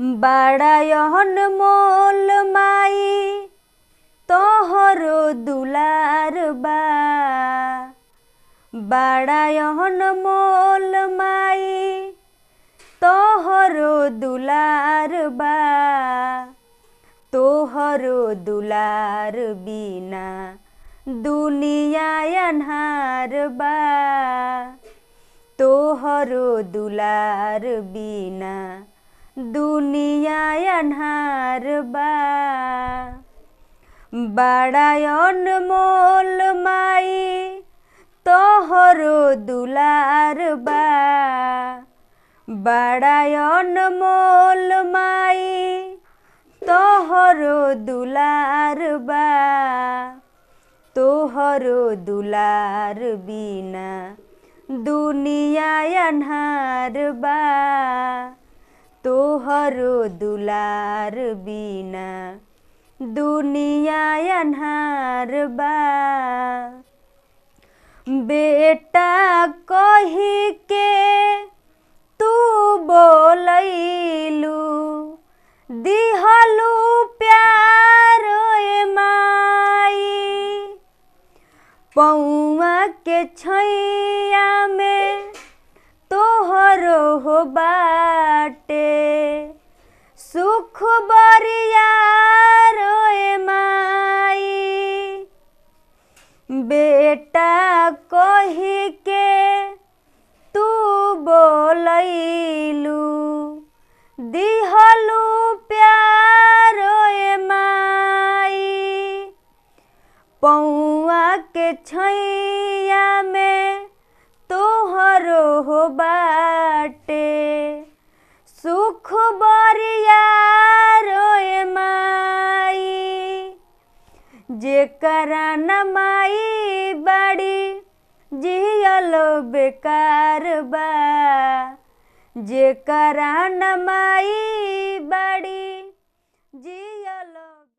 बड़ा अनमोल माई तोहरो दुलार बा। बड़ा अनमोल माई तोहरो दुलार बा। तोहरो दुलार बिना दुनिया अन्हार बा। तोहरो दुलार बिना दुनिया अन्हार बा। बड़ा अनमोल माई तोहरो दुलार बा। बड़ा अनमोल माई तोहरो दुलार बा। तोहरो दुलार बिना दुनिया अन्हार बा। तोहरो दुलार बिना दुनिया अन्हार बा। बेटा कही के तू बोलैलू दिहलू प्यार ए माई। पौआ के छैया में तोहरो हो बाटे सुख बरियार ए माई। बेटा कही के तू बोलैलू दिहलू प्यार ए माई। पौआ के छैया में तोहरो हो बाटे सुख बरियार ए माई। जेकरा न माई बाड़ी जियलो बेकार बा। जेकरा न माई बाड़ी जी